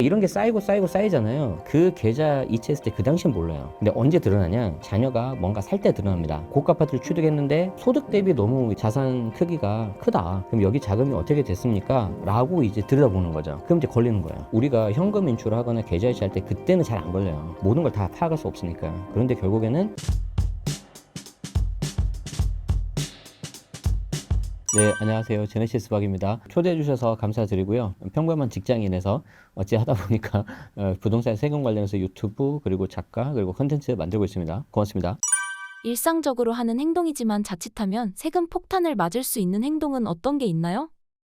이런 게 쌓이잖아요. 그 계좌 이체했을 때 그 당시엔 몰라요. 근데 언제 드러나냐? 자녀가 뭔가 살 때 드러납니다. 고가 아파트를 취득했는데 소득 대비 너무 자산 크기가 크다. 그럼 여기 자금이 어떻게 됐습니까? 라고 이제 들여다보는 거죠. 그럼 이제 걸리는 거예요. 우리가 현금 인출을 하거나 계좌 이체할 때 그때는 잘 안 걸려요. 모든 걸 다 파악할 수 없으니까. 그런데 결국에는 네, 안녕하세요. 제네시스 박입니다. 초대해 주셔서 감사드리고요. 평범한 직장인에서 어찌 하다 보니까 부동산 세금 관련해서 유튜브 그리고 작가 그리고 컨텐츠 만들고 있습니다. 고맙습니다. 일상적으로 하는 행동이지만 자칫하면 세금 폭탄을 맞을 수 있는 행동은 어떤 게 있나요?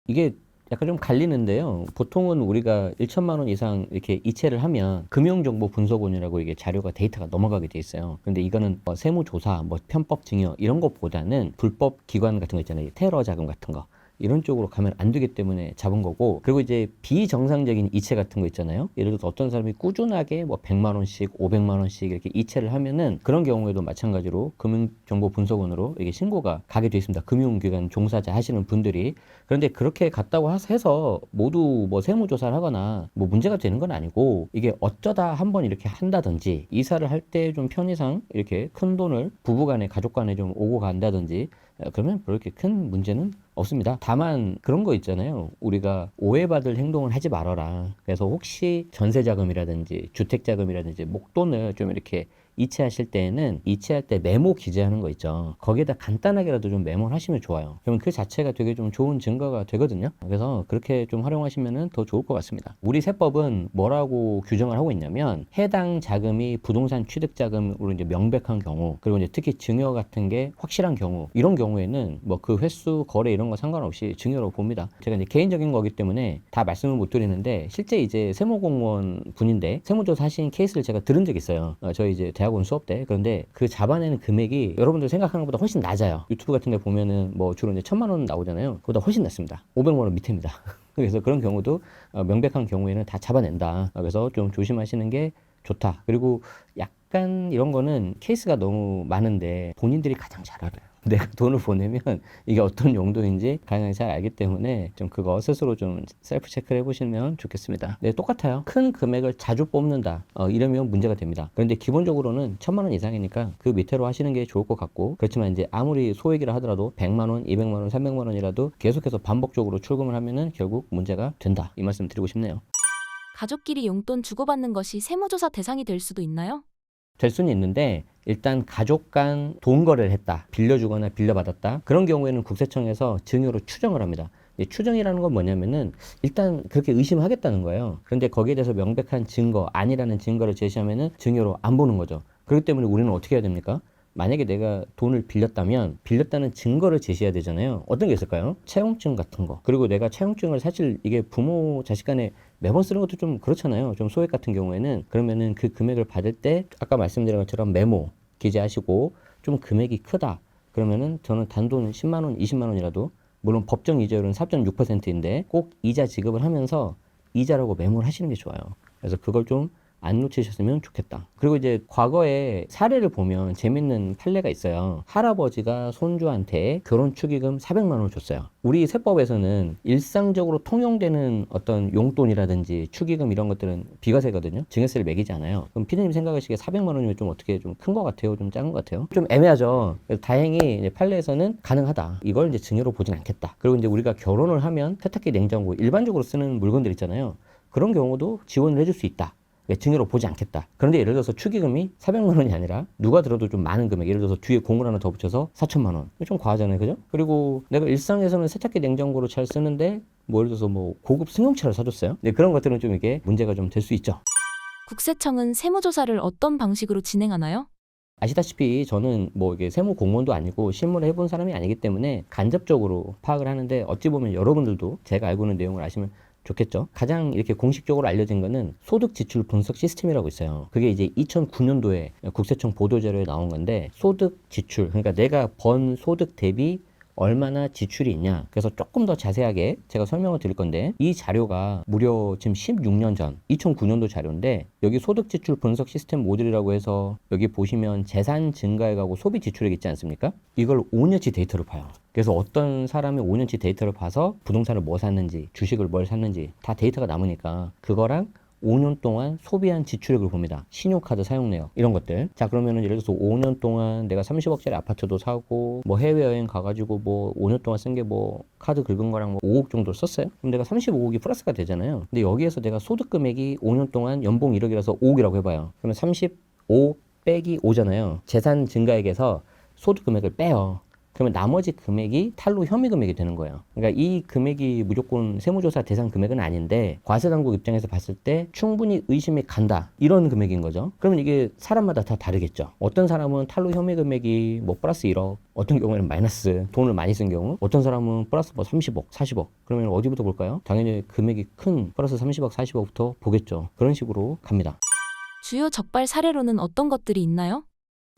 이게 약간 좀 갈리는데요. 보통은 우리가 1천만 원 이상 이렇게 이체를 하면 금융정보분석원이라고 이게 자료가 데이터가 넘어가게 돼 있어요. 근데 이거는 뭐 세무조사, 뭐 편법 증여 이런 것보다는 불법 기관 같은 거 있잖아요. 테러 자금 같은 거. 이런 쪽으로 가면 안 되기 때문에 잡은 거고, 그리고 이제 비정상적인 이체 같은 거 있잖아요. 예를 들어서 어떤 사람이 꾸준하게 뭐 100만 원씩 500만 원씩 이렇게 이체를 하면은 그런 경우에도 마찬가지로 금융정보분석원으로 이게 신고가 가게 돼 있습니다. 금융기관 종사자 하시는 분들이. 그런데 그렇게 갔다고 해서 모두 뭐 세무조사를 하거나 뭐 문제가 되는 건 아니고, 이게 어쩌다 한번 이렇게 한다든지 이사를 할 때 좀 편의상 이렇게 큰 돈을 부부간에 가족간에 좀 오고 간다든지 그러면 그렇게 큰 문제는 없습니다. 다만 그런 거 있잖아요. 우리가 오해받을 행동을 하지 말아라. 그래서 혹시 전세자금이라든지 주택자금이라든지 목돈을 좀 이렇게 이체하실 때에는 이체할 때 메모 기재하는 거 있죠. 거기에다 간단하게라도 좀 메모를 하시면 좋아요. 그러면 그 자체가 되게 좀 좋은 증거가 되거든요. 그래서 그렇게 좀 활용하시면 더 좋을 것 같습니다. 우리 세법은 뭐라고 규정을 하고 있냐면, 해당 자금이 부동산 취득자금으로 이제 명백한 경우, 그리고 이제 특히 증여 같은 게 확실한 경우, 이런 경우에는 뭐 그 횟수, 거래 이런 거 상관없이 증여로 봅니다. 제가 이제 개인적인 거기 때문에 다 말씀을 못 드리는데, 실제 이제 세무공무원 분인데 세무조사 하신 케이스를 제가 들은 적이 있어요. 저희 이제 대학원 수업 때. 그런데 그 잡아내는 금액이 여러분들 생각하는 것보다 훨씬 낮아요. 유튜브 같은 데 보면은 뭐 주로 이제 1,000만 원 나오잖아요. 그보다 훨씬 낮습니다. 500만 원 밑입니다. 그래서 그런 경우도 명백한 경우에는 다 잡아낸다. 그래서 좀 조심하시는 게 좋다. 그리고 약간 이런 거는 케이스가 너무 많은데 본인들이 가장 잘 알아요. 내가 돈을 보내면 이게 어떤 용도인지 가장 잘 알기 때문에 좀 그거 스스로 좀 셀프 체크를 해보시면 좋겠습니다. 네, 똑같아요. 큰 금액을 자주 뽑는다. 이러면 문제가 됩니다. 그런데 기본적으로는 1,000만 원 이상이니까 그 밑으로 하시는 게 좋을 것 같고, 그렇지만 이제 아무리 소액이라 하더라도 100만 원, 200만 원, 300만 원이라도 계속해서 반복적으로 출금을 하면은 결국 문제가 된다. 이 말씀 드리고 싶네요. 가족끼리 용돈 주고받는 것이 세무조사 대상이 될 수도 있나요? 될 수는 있는데, 일단 가족 간 돈 거래를 했다, 빌려주거나 빌려받았다, 그런 경우에는 국세청에서 증여로 추정을 합니다. 추정이라는 건 뭐냐면은 일단 그렇게 의심하겠다는 거예요. 그런데 거기에 대해서 명백한 증거, 아니라는 증거를 제시하면은 증여로 안 보는 거죠. 그렇기 때문에 우리는 어떻게 해야 됩니까? 만약에 내가 돈을 빌렸다면 빌렸다는 증거를 제시해야 되잖아요. 어떤 게 있을까요? 채용증 같은 거. 그리고 내가 채용증을, 사실 이게 부모 자식 간에 매번 쓰는 것도 좀 그렇잖아요. 좀 소액 같은 경우에는. 그러면은 그 금액을 받을 때 아까 말씀드린 것처럼 메모 기재하시고, 좀 금액이 크다 그러면은 저는 단돈 10만 원, 20만 원이라도, 물론 법정 이자율은 4.6%인데 꼭 이자 지급을 하면서 이자라고 메모를 하시는 게 좋아요. 그래서 그걸 좀 안 놓치셨으면 좋겠다. 그리고 이제 과거에 사례를 보면 재밌는 판례가 있어요. 할아버지가 손주한테 결혼 축의금 400만 원을 줬어요. 우리 세법에서는 일상적으로 통용되는 어떤 용돈이라든지 축의금 이런 것들은 비과세거든요. 증여세를 매기지 않아요. 그럼 피디님 생각하시기에 400만 원이면 좀 어떻게, 좀 큰 것 같아요? 좀 작은 것 같아요? 좀 애매하죠. 그래서 다행히 이제 판례에서는 가능하다. 이걸 이제 증여로 보진 않겠다. 그리고 이제 우리가 결혼을 하면 세탁기, 냉장고 일반적으로 쓰는 물건들 있잖아요. 그런 경우도 지원을 해줄 수 있다. 증여로 보지 않겠다. 그런데 예를 들어서 축의금이 400만 원이 아니라 누가 들어도 좀 많은 금액, 예를 들어서 뒤에 공을 하나 더 붙여서 4천만 원. 좀 과하잖아요. 그죠? 그리고 내가 일상에서는 세탁기, 냉장고로 잘 쓰는데 뭐 예를 들어서 뭐 고급 승용차를 사줬어요. 네, 그런 것들은 좀 이게 문제가 좀 될 수 있죠. 국세청은 세무조사를 어떤 방식으로 진행하나요? 아시다시피 저는 뭐 이게 세무 공무원도 아니고 실무를 해본 사람이 아니기 때문에 간접적으로 파악을 하는데, 어찌 보면 여러분들도 제가 알고 있는 내용을 아시면 좋겠죠. 가장 이렇게 공식적으로 알려진 거는 소득 지출 분석 시스템이라고 있어요. 그게 이제 2009년도에 국세청 보도자료에 나온 건데, 소득 지출, 그러니까 내가 번 소득 대비 얼마나 지출이 있냐. 그래서 조금 더 자세하게 제가 설명을 드릴 건데, 이 자료가 무려 지금 16년 전 2009년도 자료인데, 여기 소득 지출 분석 시스템 모듈이라고 해서 여기 보시면 재산 증가액하고 소비 지출액 있지 않습니까? 이걸 5년치 데이터를 봐요. 그래서 어떤 사람이 5년치 데이터를 봐서 부동산을 뭐 샀는지, 주식을 뭘 샀는지 다 데이터가 남으니까 그거랑 5년 동안 소비한 지출액을 봅니다. 신용카드 사용 내역 이런 것들. 자, 그러면은 예를 들어서 5년 동안 내가 30억짜리 아파트도 사고 뭐 해외여행 가가지고 뭐 5년 동안 쓴 게 뭐 카드 긁은 거랑 뭐 5억 정도 썼어요. 그럼 내가 35억이 플러스가 되잖아요. 근데 여기에서 내가 소득 금액이 5년 동안 연봉 1억이라서 5억이라고 해봐요. 그러면 35 빼기 5잖아요. 재산 증가액에서 소득 금액을 빼요. 그러면 나머지 금액이 탈루 혐의 금액이 되는 거예요. 그러니까 이 금액이 무조건 세무조사 대상 금액은 아닌데 과세당국 입장에서 봤을 때 충분히 의심이 간다. 이런 금액인 거죠. 그러면 이게 사람마다 다 다르겠죠. 어떤 사람은 탈루 혐의 금액이 뭐 플러스 1억, 어떤 경우에는 마이너스, 돈을 많이 쓴 경우, 어떤 사람은 플러스 뭐 30억, 40억. 그러면 어디부터 볼까요? 당연히 금액이 큰 플러스 30억, 40억부터 보겠죠. 그런 식으로 갑니다. 주요 적발 사례로는 어떤 것들이 있나요?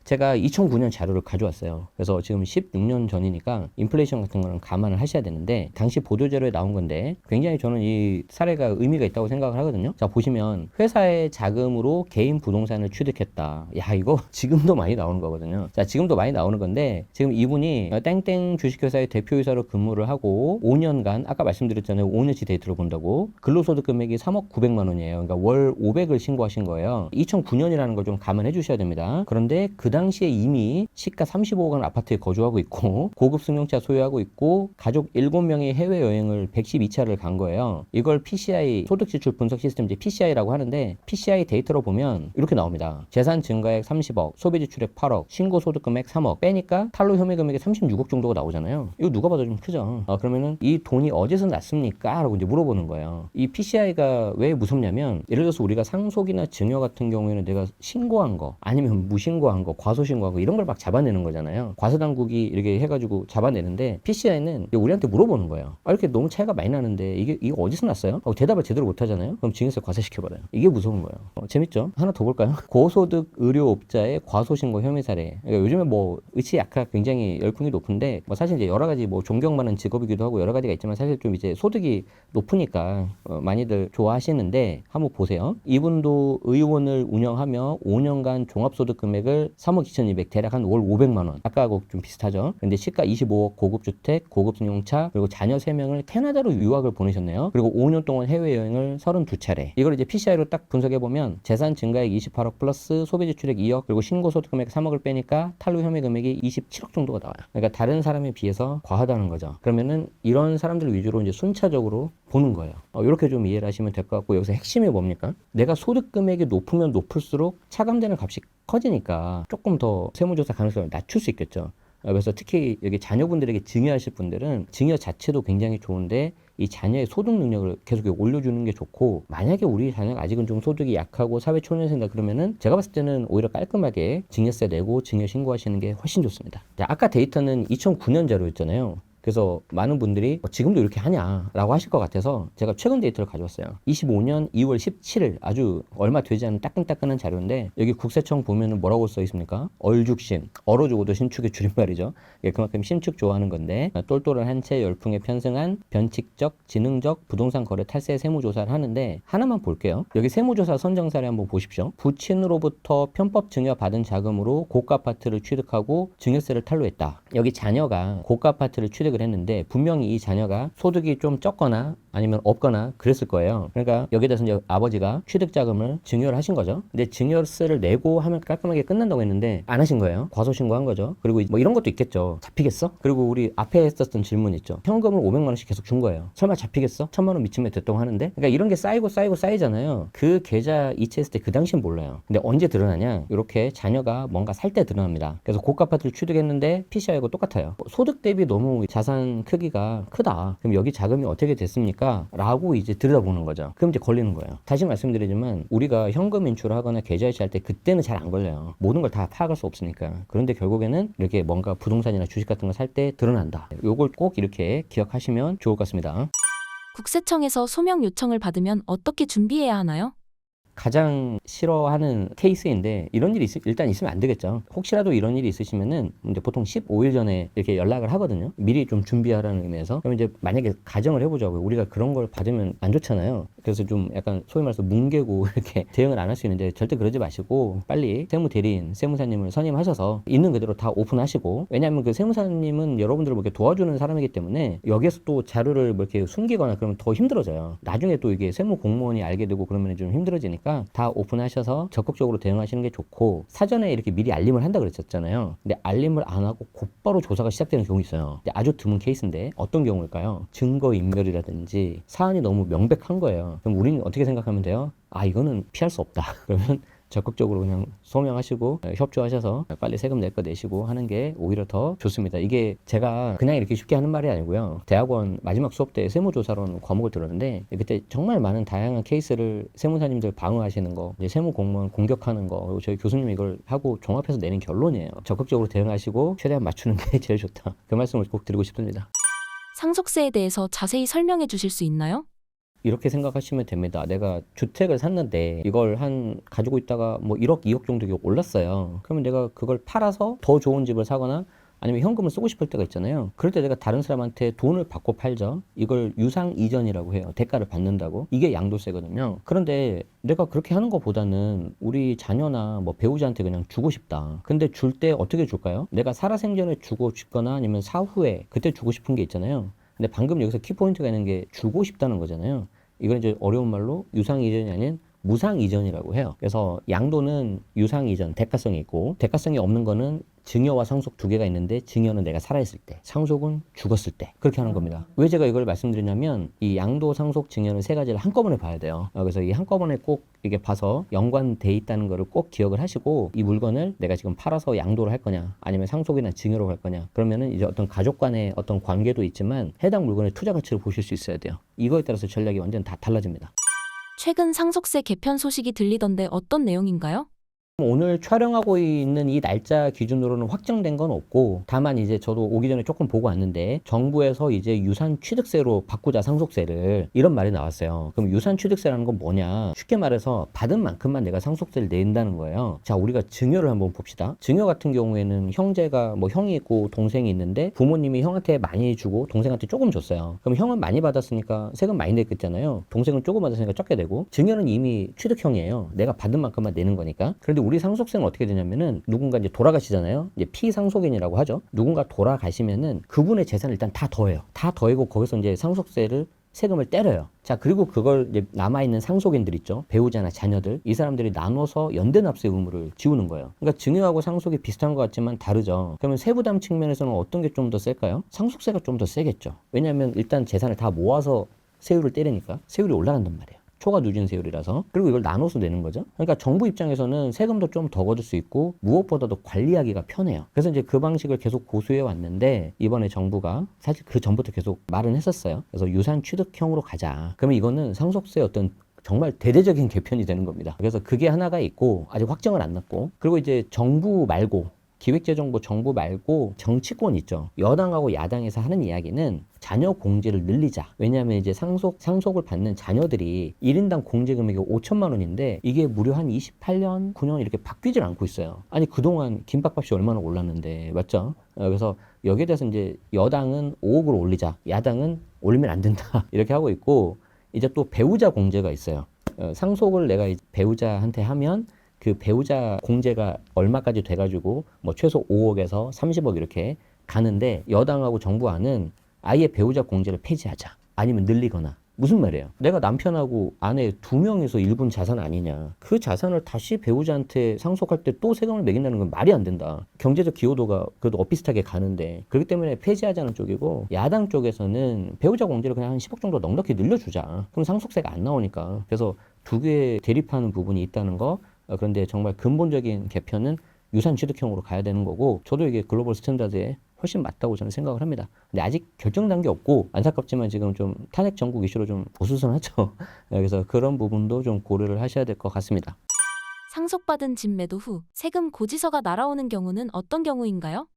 제가 2009년 자료를 가져왔어요. 그래서 지금 16년 전이니까 인플레이션 같은 거는 감안을 하셔야 되는데 당시 보도자료에 나온 건데 굉장히 저는 이 사례가 의미가 있다고 생각을 하거든요. 자, 보시면 회사의 자금으로 개인 부동산을 취득했다. 야, 이거 지금도 많이 나오는 거거든요. 자, 지금도 많이 나오는 건데 지금 이분이 땡땡 주식회사의 대표이사로 근무를 하고 5년간 아까 말씀드렸잖아요. 5년치 데이터를 본다고. 근로소득 금액이 3억 900만 원이에요. 그러니까 월 500을 신고하신 거예요. 2009년이라는 걸 좀 감안해 주셔야 됩니다. 그런데 그 당시에 이미 시가 35억 원 아파트에 거주하고 있고 고급 승용차 소유하고 있고 가족 7명이 해외여행을 112차를 간 거예요. 이걸 PCI 소득지출 분석 시스템 이제 PCI라고 하는데 PCI 데이터로 보면 이렇게 나옵니다. 재산 증가액 30억, 소비지출액 8억, 신고소득금액 3억 빼니까 탈루 혐의 금액이 36억 정도가 나오잖아요. 이거 누가 봐도 좀 크죠. 그러면은 이 돈이 어디서 났습니까? 라고 이제 물어보는 거예요. 이 PCI가 왜 무섭냐면 예를 들어서 우리가 상속이나 증여 같은 경우에는 내가 신고한 거 아니면 무신고한 거 과소신고하고 이런 걸 막 잡아내는 거잖아요. 과세당국이 이렇게 해가지고 잡아내는데 PCI는 우리한테 물어보는 거예요. 이렇게 너무 차이가 많이 나는데 이거 어디서 났어요? 하고 대답을 제대로 못 하잖아요. 그럼 증여세 과세시켜버려요. 이게 무서운 거예요. 재밌죠? 하나 더 볼까요? 고소득 의료업자의 과소신고 혐의 사례. 그러니까 요즘에 뭐 의치 약화 굉장히 열풍이 높은데 뭐 사실 이제 여러 가지 뭐 존경 많은 직업이기도 하고 여러 가지가 있지만 사실 좀 이제 소득이 높으니까 많이들 좋아하시는데 한번 보세요. 이분도 의원을 운영하며 5년간 종합소득 금액을 3억 2,200 대략 한 월 500만 원. 아까하고 좀 비슷하죠. 근데 시가 25억 고급주택, 고급승용차 그리고 자녀 3명을 캐나다로 유학을 보내셨네요. 그리고 5년 동안 해외여행을 32차례. 이걸 이제 PCI로 딱 분석해보면 재산 증가액 28억 플러스 소비지출액 2억 그리고 신고소득 금액 3억을 빼니까 탈루 혐의 금액이 27억 정도가 나와요. 그러니까 다른 사람에 비해서 과하다는 거죠. 그러면은 이런 사람들 위주로 이제 순차적으로 보는 거예요. 이렇게 좀 이해를 하시면 될 것 같고 여기서 핵심이 뭡니까? 내가 소득 금액이 높으면 높을수록 차감되는 값이 커지니까 조금 더 세무조사 가능성을 낮출 수 있겠죠. 그래서 특히 여기 자녀분들에게 증여하실 분들은 증여 자체도 굉장히 좋은데 이 자녀의 소득 능력을 계속 올려주는 게 좋고 만약에 우리 자녀가 아직은 좀 소득이 약하고 사회초년생이다 그러면은 제가 봤을 때는 오히려 깔끔하게 증여세 내고 증여 신고하시는 게 훨씬 좋습니다. 자, 아까 데이터는 2009년 자료였잖아요. 그래서 많은 분들이 지금도 이렇게 하냐라고 하실 것 같아서 제가 최근 데이터를 가져왔어요. 25년 2월 17일 아주 얼마 되지 않은 따끈따끈한 자료인데 여기 국세청 보면은 뭐라고 써 있습니까? 얼죽신, 얼어죽어도 신축의 줄임말이죠. 그만큼 신축 좋아하는 건데 똘똘한 한 채 열풍에 편승한 변칙적, 지능적 부동산 거래 탈세 세무조사를 하는데 하나만 볼게요. 여기 세무조사 선정 사례 한번 보십시오. 부친으로부터 편법 증여 받은 자금으로 고가 아파트를 취득하고 증여세를 탈루했다. 여기 자녀가 고가 아파트를 취득을 했는데 분명히 이 자녀가 소득이 좀 적거나 아니면 없거나 그랬을 거예요. 그러니까 여기에 대해서 이제 아버지가 취득 자금을 증여를 하신 거죠. 근데 증여세를 내고 하면 깔끔하게 끝난다고 했는데 안 하신 거예요. 과소신고한 거죠. 그리고 뭐 이런 것도 있겠죠. 잡히겠어? 그리고 우리 앞에 했었던 질문 있죠. 현금을 500만 원씩 계속 준 거예요. 설마 잡히겠어? 1000만 원 미치면 됐다고 하는데 그러니까 이런 게 쌓이고 쌓이잖아요. 그 계좌 이체했을 때 그 당시엔 몰라요. 근데 언제 드러나냐? 이렇게 자녀가 뭔가 살 때 드러납니다. 그래서 고가 아파트를 취득했는데 PCI하고 똑같아요. 소득 대비 너무 자산 크기가 크다. 그럼 여기 자금이 어떻게 됐습니까? 라고 이제 들여다보는 거죠. 그럼 이제 걸리는 거예요. 다시 말씀드리지만 우리가 현금 인출을 하거나 계좌 이체할 때 그때는 잘 안 걸려요. 모든 걸 다 파악할 수 없으니까. 그런데 결국에는 이렇게 뭔가 부동산이나 주식 같은 거 살 때 드러난다. 요걸 꼭 이렇게 기억하시면 좋을 것 같습니다. 국세청에서 소명 요청을 받으면 어떻게 준비해야 하나요? 가장 싫어하는 케이스인데 이런 일이 일단 있으면 안 되겠죠. 혹시라도 이런 일이 있으시면은 이제 보통 15일 전에 이렇게 연락을 하거든요. 미리 좀 준비하라는 의미에서. 그럼 이제 만약에 가정을 해보자고요. 우리가 그런 걸 받으면 안 좋잖아요. 그래서 좀 약간 소위 말해서 뭉개고 이렇게 대응을 안 할 수 있는데 절대 그러지 마시고 빨리 세무 대리인, 세무사님을 선임하셔서 있는 그대로 다 오픈하시고, 왜냐하면 그 세무사님은 여러분들을 뭐 이렇게 도와주는 사람이기 때문에 여기에서 또 자료를 뭐 이렇게 숨기거나 그러면 더 힘들어져요. 나중에 또 이게 세무 공무원이 알게 되고 그러면 좀 힘들어지니까 다 오픈하셔서 적극적으로 대응하시는 게 좋고, 사전에 이렇게 미리 알림을 한다 그랬었잖아요. 근데 알림을 안 하고 곧바로 조사가 시작되는 경우 있어요. 근데 아주 드문 케이스인데 어떤 경우일까요? 증거인멸이라든지 사안이 너무 명백한 거예요. 그럼 우리는 어떻게 생각하면 돼요? 아, 이거는 피할 수 없다. 그러면 적극적으로 그냥 소명하시고 협조하셔서 빨리 세금 낼 거 내시고 하는 게 오히려 더 좋습니다. 이게 제가 그냥 이렇게 쉽게 하는 말이 아니고요. 대학원 마지막 수업 때 세무조사론 과목을 들었는데 그때 정말 많은 다양한 케이스를 세무사님들 방어하시는 거, 이제 세무 공무원 공격하는 거, 그리고 저희 교수님이 이걸 하고 종합해서 내린 결론이에요. 적극적으로 대응하시고 최대한 맞추는 게 제일 좋다. 그 말씀을 꼭 드리고 싶습니다. 상속세에 대해서 자세히 설명해 주실 수 있나요? 이렇게 생각하시면 됩니다. 내가 주택을 샀는데 이걸 가지고 있다가 뭐 1억, 2억 정도 올랐어요. 그러면 내가 그걸 팔아서 더 좋은 집을 사거나 아니면 현금을 쓰고 싶을 때가 있잖아요. 그럴 때 내가 다른 사람한테 돈을 받고 팔죠. 이걸 유상 이전이라고 해요. 대가를 받는다고. 이게 양도세거든요. 그런데 내가 그렇게 하는 것보다는 우리 자녀나 뭐 배우자한테 그냥 주고 싶다. 근데 줄 때 어떻게 줄까요? 내가 살아생전에 주고 싶거나 아니면 사후에 그때 주고 싶은 게 있잖아요. 근데 방금 여기서 키포인트가 있는 게 주고 싶다는 거잖아요. 이건 이제 어려운 말로 유상 이전이 아닌 무상 이전이라고 해요. 그래서 양도는 유상 이전, 대가성이 있고, 대가성이 없는 거는 증여와 상속 두 개가 있는데, 증여는 내가 살아있을 때, 상속은 죽었을 때 그렇게 하는 겁니다. 왜 제가 이걸 말씀드리냐면 이 양도, 상속, 증여는 세 가지를 한꺼번에 봐야 돼요. 그래서 이 한꺼번에 꼭 이게 봐서 연관돼 있다는 거를 꼭 기억을 하시고, 이 물건을 내가 지금 팔아서 양도를 할 거냐 아니면 상속이나 증여로 할 거냐, 그러면은 이제 어떤 가족 간의 어떤 관계도 있지만 해당 물건의 투자 가치를 보실 수 있어야 돼요. 이거에 따라서 전략이 완전 다 달라집니다. 최근 상속세 개편 소식이 들리던데 어떤 내용인가요? 오늘 촬영하고 있는 이 날짜 기준으로는 확정된 건 없고, 다만 이제 저도 오기 전에 조금 보고 왔는데 정부에서 이제 유산 취득세로 바꾸자 상속세를, 이런 말이 나왔어요. 그럼 유산 취득세라는 건 뭐냐? 쉽게 말해서 받은 만큼만 내가 상속세를 낸다는 거예요. 자, 우리가 증여를 한번 봅시다. 증여 같은 경우에는 형제가 뭐 형이 있고 동생이 있는데 부모님이 형한테 많이 주고 동생한테 조금 줬어요. 그럼 형은 많이 받았으니까 세금 많이 냈겠잖아요. 동생은 조금 받았으니까 적게 내고, 증여는 이미 취득형이에요. 내가 받은 만큼만 내는 거니까. 그런데 우리 상속세는 어떻게 되냐면은 누군가 이제 돌아가시잖아요. 이제 피상속인이라고 하죠. 누군가 돌아가시면은 그분의 재산을 일단 다 더해요. 다 더하고 거기서 이제 세금을 때려요. 자, 그리고 그걸 이제 남아있는 상속인들 있죠. 배우자나 자녀들. 이 사람들이 나눠서 연대납세 의무를 지우는 거예요. 그러니까 증여하고 상속이 비슷한 것 같지만 다르죠. 그러면 세부담 측면에서는 어떤 게 좀 더 셀까요? 상속세가 좀 더 세겠죠. 왜냐하면 일단 재산을 다 모아서 세율을 때리니까 세율이 올라간단 말이에요. 초과 누진 세율이라서. 그리고 이걸 나눠서 내는 거죠. 그러니까 정부 입장에서는 세금도 좀 더 거둘 수 있고 무엇보다도 관리하기가 편해요. 그래서 이제 그 방식을 계속 고수해 왔는데 이번에 정부가 사실 그 전부터 계속 말은 했었어요. 그래서 유산 취득형으로 가자. 그러면 이거는 상속세 어떤 정말 대대적인 개편이 되는 겁니다. 그래서 그게 하나가 있고 아직 확정을 안 났고, 그리고 이제 정부 말고 기획재정부 정부 말고 정치권 있죠. 여당하고 야당에서 하는 이야기는 자녀 공제를 늘리자. 왜냐하면 이제 상속을 받는 자녀들이 1인당 공제 금액이 5천만 원인데 이게 무려 한 28년, 9년 이렇게 바뀌질 않고 있어요. 아니, 그동안 김밥값이 얼마나 올랐는데, 맞죠? 그래서 여기에 대해서 이제 여당은 5억으로 올리자, 야당은 올리면 안 된다 이렇게 하고 있고, 이제 또 배우자 공제가 있어요. 상속을 내가 배우자한테 하면 그 배우자 공제가 얼마까지 돼가지고 뭐 최소 5억에서 30억 이렇게 가는데, 여당하고 정부안은 아예 배우자 공제를 폐지하자, 아니면 늘리거나. 무슨 말이에요? 내가 남편하고 아내 두 명이서 일분 자산 아니냐, 그 자산을 다시 배우자한테 상속할 때 또 세금을 매긴다는 건 말이 안 된다. 경제적 기여도가 그래도 비슷하게 가는데. 그렇기 때문에 폐지하자는 쪽이고, 야당 쪽에서는 배우자 공제를 그냥 한 10억 정도 넉넉히 늘려주자. 그럼 상속세가 안 나오니까. 그래서 두 개 대립하는 부분이 있다는 거. 그런데 정말 근본적인 개편은 유산 취득형으로 가야 되는 거고, 저도 이게 글로벌 스탠다드에 훨씬 맞다고 저는 생각을 합니다. 근데 아직 결정난 게 없고, 안타깝지만 지금 좀 탄핵 정국 이슈로 좀 어수선하죠. 그래서 그런 부분도 좀 고려를 하셔야 될 것 같습니다. 상속받은 집 매도 후 세금 고지서가 날아오는 경우는 어떤 경우인가요?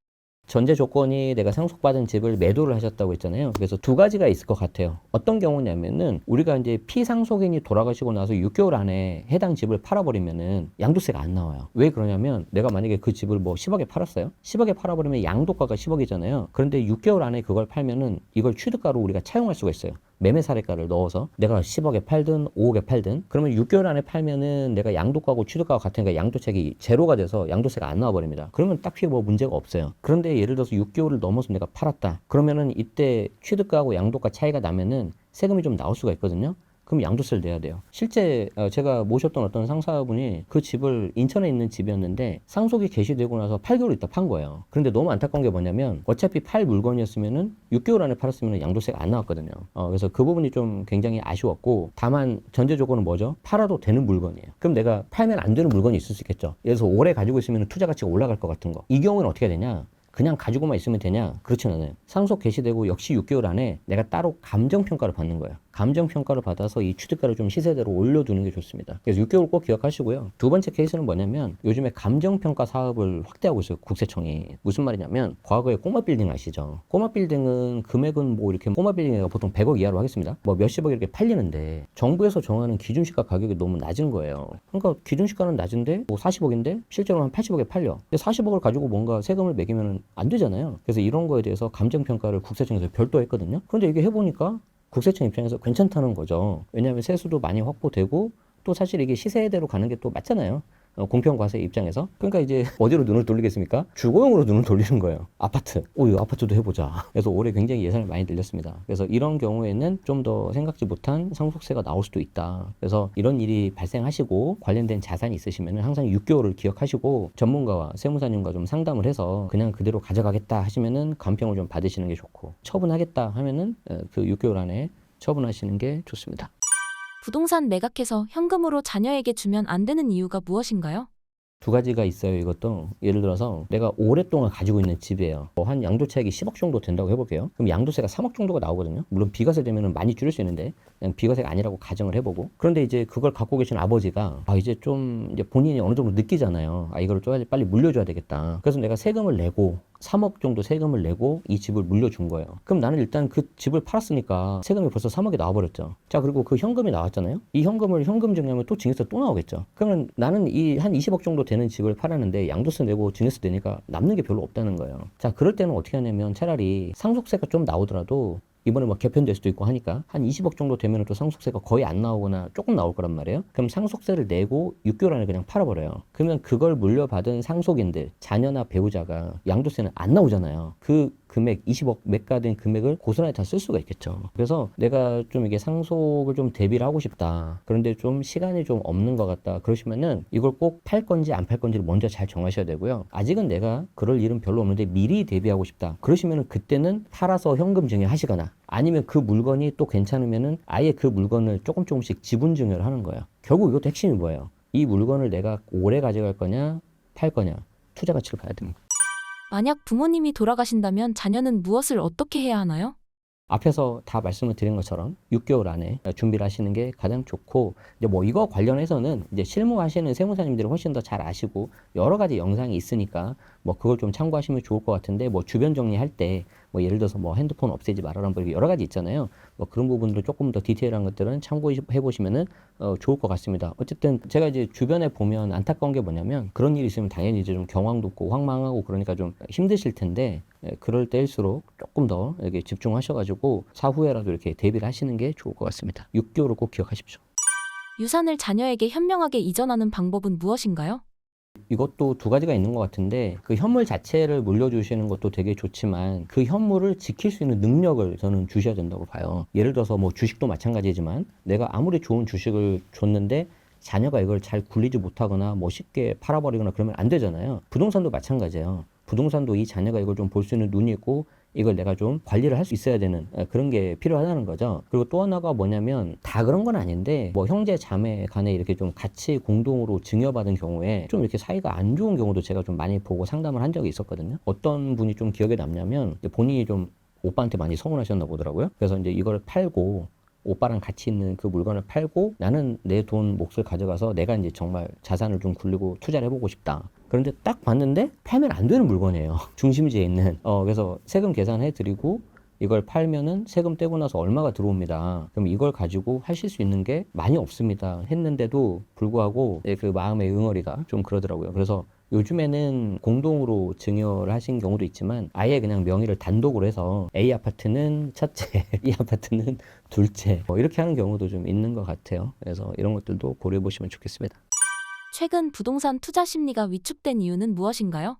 전제 조건이 내가 상속받은 집을 매도를 하셨다고 했잖아요. 그래서 두 가지가 있을 것 같아요. 어떤 경우냐면은 우리가 이제 피상속인이 돌아가시고 나서 6개월 안에 해당 집을 팔아버리면은 양도세가 안 나와요. 왜 그러냐면 내가 만약에 그 집을 뭐 10억에 팔았어요. 10억에 팔아버리면 양도가가 10억이잖아요. 그런데 6개월 안에 그걸 팔면은 이걸 취득가로 우리가 차용할 수가 있어요. 매매 사례가를 넣어서 내가 10억에 팔든 5억에 팔든 그러면 6개월 안에 팔면은 내가 양도가고 취득가가 같으니까 양도책이 제로가 돼서 양도세가 안 나와버립니다. 그러면 딱히 뭐 문제가 없어요. 그런데 예를 들어서 6개월을 넘어서 내가 팔았다. 그러면은 이때 취득가하고 양도가 차이가 나면은 세금이 좀 나올 수가 있거든요. 그럼 양도세를 내야 돼요. 실제 제가 모셨던 어떤 상사분이 그 집을 인천에 있는 집이었는데 상속이 개시되고 나서 8개월 있다 판 거예요. 그런데 너무 안타까운 게 뭐냐면 어차피 팔 물건이었으면은 6개월 안에 팔았으면 양도세가 안 나왔거든요. 그래서 그 부분이 좀 굉장히 아쉬웠고 다만 전제 조건은 뭐죠? 팔아도 되는 물건이에요. 그럼 내가 팔면 안 되는 물건이 있을 수 있겠죠. 예를 들어서 오래 가지고 있으면 투자 가치가 올라갈 것 같은 거. 이 경우는 어떻게 되냐? 그냥 가지고만 있으면 되냐? 그렇진 않아요. 상속 개시되고 역시 6개월 안에 내가 따로 감정평가를 받는 거예요. 감정평가를 받아서 이 취득가를 좀 시세대로 올려두는 게 좋습니다. 그래서 6개월 꼭 기억하시고요. 두 번째 케이스는 뭐냐면 요즘에 감정평가 사업을 확대하고 있어요. 국세청이. 무슨 말이냐면 과거에 꼬마빌딩 아시죠? 꼬마빌딩은 금액은 뭐 이렇게 꼬마빌딩이 보통 100억 이하로 하겠습니다. 뭐 몇십억 이렇게 팔리는데 정부에서 정하는 기준시가 가격이 너무 낮은 거예요. 그러니까 기준시가는 낮은데 뭐 40억인데 실제로 한 80억에 팔려. 근데 40억을 가지고 뭔가 세금을 매기면 안 되잖아요. 그래서 이런 거에 대해서 감정평가를 국세청에서 별도 했거든요. 그런데 이게 해보니까 국세청 입장에서 괜찮다는 거죠. 왜냐하면 세수도 많이 확보되고 또 사실 이게 시세대로 가는 게 또 맞잖아요. 공평과세 입장에서. 그러니까 이제 어디로 눈을 돌리겠습니까? 주거용으로 눈을 돌리는 거예요. 아파트. 이 아파트도 해보자. 그래서 올해 굉장히 예산을 많이 들렸습니다. 그래서 이런 경우에는 좀 더 생각지 못한 상속세가 나올 수도 있다. 그래서 이런 일이 발생하시고 관련된 자산이 있으시면 항상 6개월을 기억하시고 전문가와 세무사님과 좀 상담을 해서 그냥 그대로 가져가겠다 하시면은 감평을 좀 받으시는 게 좋고 처분하겠다 하면은 그 6개월 안에 처분하시는 게 좋습니다. 부동산 매각해서 현금으로 자녀에게 주면 안 되는 이유가 무엇인가요? 두 가지가 있어요. 이것도 예를 들어서 내가 오랫동안 가지고 있는 집이에요. 한 양도차익이 10억 정도 된다고 해볼게요. 그럼 양도세가 3억 정도가 나오거든요. 물론 비과세 되면 많이 줄일 수 있는데 그냥 비과세가 아니라고 가정을 해보고 그런데 이제 그걸 갖고 계신 아버지가 이제 좀 이제 본인이 어느 정도 느끼잖아요. 이거를 좀 빨리 물려줘야 되겠다. 그래서 내가 세금을 내고 3억 정도 세금을 내고 이 집을 물려준 거예요. 그럼 나는 일단 그 집을 팔았으니까 세금이 벌써 3억이 나와버렸죠. 자, 그리고 그 현금이 나왔잖아요. 이 현금을 현금 증여하면 또 증여세 또 나오겠죠. 그러면 나는 이 한 20억 정도 되는 집을 팔았는데 양도세 내고 증여세 내니까 남는 게 별로 없다는 거예요. 자, 그럴 때는 어떻게 하냐면 차라리 상속세가 좀 나오더라도 이번에 뭐 개편될 수도 있고 하니까 한 20억 정도 되면 또 상속세가 거의 안 나오거나 조금 나올 거란 말이에요. 그럼 상속세를 내고 6개월 안에 그냥 팔아버려요. 그러면 그걸 물려받은 상속인들, 자녀나 배우자가 양도세는 안 나오잖아요. 그 금액 20억 매가된 금액을 고스란히 다 쓸 수가 있겠죠. 그래서 내가 좀 이게 상속을 좀 대비를 하고 싶다. 그런데 좀 시간이 좀 없는 것 같다. 그러시면은 이걸 꼭 팔 건지 안 팔 건지를 먼저 잘 정하셔야 되고요. 아직은 내가 그럴 일은 별로 없는데 미리 대비하고 싶다. 그러시면은 그때는 팔아서 현금 증여하시거나 아니면 그 물건이 또 괜찮으면은 아예 그 물건을 조금씩 지분 증여를 하는 거예요. 결국 이것도 핵심이 뭐예요? 이 물건을 내가 오래 가져갈 거냐, 팔 거냐, 투자 가치를 봐야 됩니다. 만약 부모님이 돌아가신다면 자녀는 무엇을 어떻게 해야 하나요? 앞에서 다 말씀을 드린 것처럼 6개월 안에 준비를 하시는 게 가장 좋고 이제 뭐 이거 관련해서는 이제 실무하시는 세무사님들이 훨씬 더 잘 아시고 여러 가지 영상이 있으니까 뭐 그걸 좀 참고하시면 좋을 것 같은데 뭐 주변 정리할 때 뭐 예를 들어서 뭐 핸드폰 없애지 말아라 뭐 여러 가지 있잖아요. 뭐 그런 부분들 조금 더 디테일한 것들은 참고해 보시면은 좋을 것 같습니다. 어쨌든 제가 이제 주변에 보면 안타까운 게 뭐냐면 그런 일이 있으면 당연히 이제 좀 경황도 없고 황망하고 그러니까 좀 힘드실 텐데 그럴 때일수록 조금 더 이렇게 집중하셔가지고 사후에라도 이렇게 대비를 하시는 게 좋을 것 같습니다. 6개월을 꼭 기억하십시오. 유산을 자녀에게 현명하게 이전하는 방법은 무엇인가요? 이것도 두 가지가 있는 것 같은데 그 현물 자체를 물려주시는 것도 되게 좋지만 그 현물을 지킬 수 있는 능력을 저는 주셔야 된다고 봐요. 예를 들어서 뭐 주식도 마찬가지지만 내가 아무리 좋은 주식을 줬는데 자녀가 이걸 잘 굴리지 못하거나 뭐 쉽게 팔아버리거나 그러면 안 되잖아요. 부동산도 마찬가지예요. 부동산도 이 자녀가 이걸 좀 볼 수 있는 눈이 있고 이걸 내가 좀 관리를 할 수 있어야 되는 그런 게 필요하다는 거죠. 그리고 또 하나가 뭐냐면 다 그런 건 아닌데 뭐 형제 자매 간에 이렇게 좀 같이 공동으로 증여받은 경우에 좀 이렇게 사이가 안 좋은 경우도 제가 좀 많이 보고 상담을 한 적이 있었거든요. 어떤 분이 좀 기억에 남냐면 본인이 좀 오빠한테 많이 서운하셨나 보더라고요. 그래서 이제 이걸 팔고 오빠랑 같이 있는 그 물건을 팔고 나는 내 돈 몫을 가져가서 내가 이제 정말 자산을 좀 굴리고 투자를 해보고 싶다. 그런데 딱 봤는데 팔면 안 되는 물건이에요. 중심지에 있는. 그래서 세금 계산해 드리고 이걸 팔면은 세금 떼고 나서 얼마가 들어옵니다. 그럼 이걸 가지고 하실 수 있는 게 많이 없습니다. 했는데도 불구하고 그 마음의 응어리가 좀 그러더라고요. 그래서 요즘에는 공동으로 증여를 하신 경우도 있지만 아예 그냥 명의를 단독으로 해서 A 아파트는 첫째, B 아파트는 둘째 이렇게 하는 경우도 좀 있는 것 같아요. 그래서 이런 것들도 고려해 보시면 좋겠습니다. 최근 부동산 투자 심리가 위축된 이유는 무엇인가요?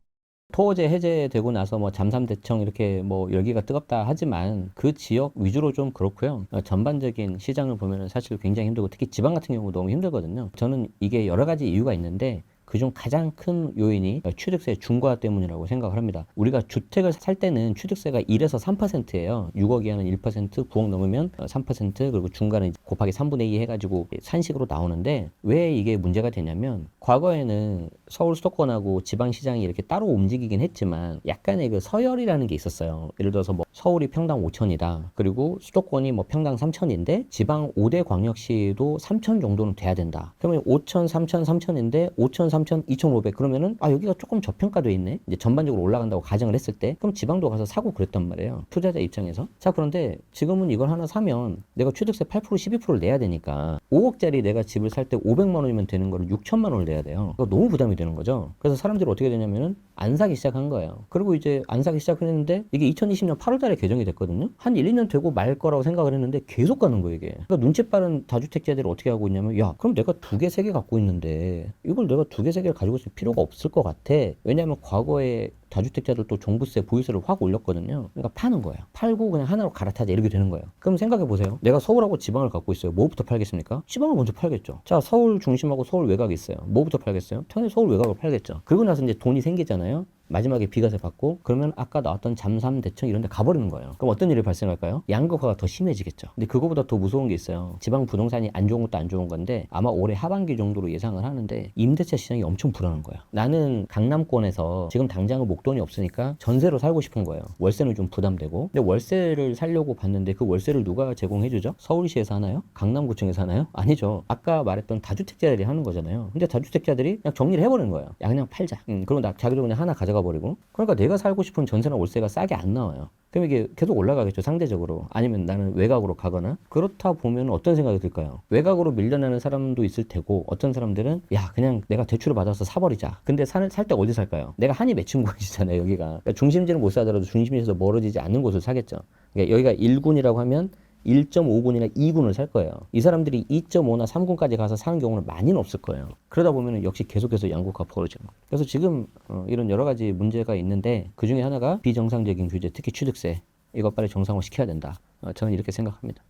토호제 해제되고 나서 뭐 잠삼대청 이렇게 뭐 열기가 뜨겁다 하지만 그 지역 위주로 좀 그렇고요. 전반적인 시장을 보면은 사실 굉장히 힘들고 특히 지방 같은 경우 너무 힘들거든요. 저는 이게 여러 가지 이유가 있는데 그중 가장 큰 요인이 취득세 중과 때문이라고 생각을 합니다. 우리가 주택을 살 때는 취득세가 1에서 3%예요. 6억 이하는 1%, 9억 넘으면 3%, 그리고 중과는 곱하기 3분의 2 해가지고 산식으로 나오는데 왜 이게 문제가 되냐면 과거에는 서울 수도권하고 지방시장이 이렇게 따로 움직이긴 했지만 약간의 그 서열이라는 게 있었어요. 예를 들어서 뭐 서울이 평당 5천이다. 그리고 수도권이 뭐 평당 3천인데 지방 5대 광역시도 3천 정도는 돼야 된다. 그러면 5천, 3천, 3천인데 5천, 3천, 2,500 그러면은 여기가 조금 저평가돼 있네. 이제 전반적으로 올라간다고 가정을 했을 때 그럼 지방도 가서 사고 그랬단 말이에요. 투자자 입장에서. 자, 그런데 지금은 이걸 하나 사면 내가 취득세 8%, 12%를 내야 되니까 5억짜리 내가 집을 살 때 500만 원이면 되는 거를 6천만 원을 내야 돼요. 그거 너무 부담이 되는 거죠. 그래서 사람들이 어떻게 되냐면은 안 사기 시작한 거예요. 그리고 이제 안 사기 시작했는데 이게 2020년 8월 달에 개정이 됐거든요. 한 1, 2년 되고 말 거라고 생각을 했는데 계속 가는 거예요, 이게. 그러니까 눈치 빠른 다주택자들이 어떻게 하고 있냐면 야, 그럼 내가 2개, 3개 갖고 있는데 이걸 내가 2개, 3개를 가지고 있을 필요가 없을 것 같아. 왜냐하면 과거에 다주택자들도 종부세, 보유세를 확 올렸거든요. 그러니까 파는 거예요. 팔고 그냥 하나로 갈아타자 이렇게 되는 거예요. 그럼 생각해 보세요. 내가 서울하고 지방을 갖고 있어요. 뭐부터 팔겠습니까? 지방을 먼저 팔겠죠. 자, 서울 중심하고 서울 외곽이 있어요. 뭐부터 팔겠어요? 당연히 서울 외곽을 팔겠죠. 그러고 나서 이제 돈이 생기잖아요. 마지막에 비과세 받고 그러면 아까 나왔던 잠삼 대청 이런 데 가버리는 거예요. 그럼 어떤 일이 발생할까요? 양극화가 더 심해지겠죠. 근데 그거보다 더 무서운 게 있어요. 지방 부동산이 안 좋은 것도 안 좋은 건데 아마 올해 하반기 정도로 예상을 하는데 임대차 시장이 엄청 불안한 거예요. 나는 강남권에서 지금 당장은 목돈이 없으니까 전세로 살고 싶은 거예요. 월세는 좀 부담되고. 근데 월세를 살려고 봤는데 그 월세를 누가 제공해주죠? 서울시에서 하나요? 강남구청에서 하나요? 아니죠. 아까 말했던 다주택자들이 하는 거잖아요. 근데 다주택자들이 그냥 정리를 해버리는 거예요. 야, 그냥 팔자. 그리고 자기도 그냥 하나 가져가 버리고. 그러니까 내가 살고 싶은 전세나 월세가 싸게 안 나와요. 그럼 이게 계속 올라가겠죠, 상대적으로. 아니면 나는 외곽으로 가거나. 그렇다 보면 어떤 생각이 들까요? 외곽으로 밀려나는 사람도 있을 테고 어떤 사람들은 야, 그냥 내가 대출을 받아서 사버리자. 근데 살 때 어디 살까요? 내가 한이 맺힌 곳이잖아요, 여기가. 그러니까 중심지는 못 사더라도 중심지에서 멀어지지 않는 곳을 사겠죠. 그러니까 여기가 1군이라고 하면 1.5군이나 2군을 살 거예요. 이 사람들이 2.5나 3군까지 가서 사는 경우는 많이는 없을 거예요. 그러다 보면 역시 계속해서 양극화 벌어지는 거예요. 그래서 지금 이런 여러 가지 문제가 있는데 그 중에 하나가 비정상적인 규제, 특히 취득세. 이것 빨리 정상화 시켜야 된다. 저는 이렇게 생각합니다.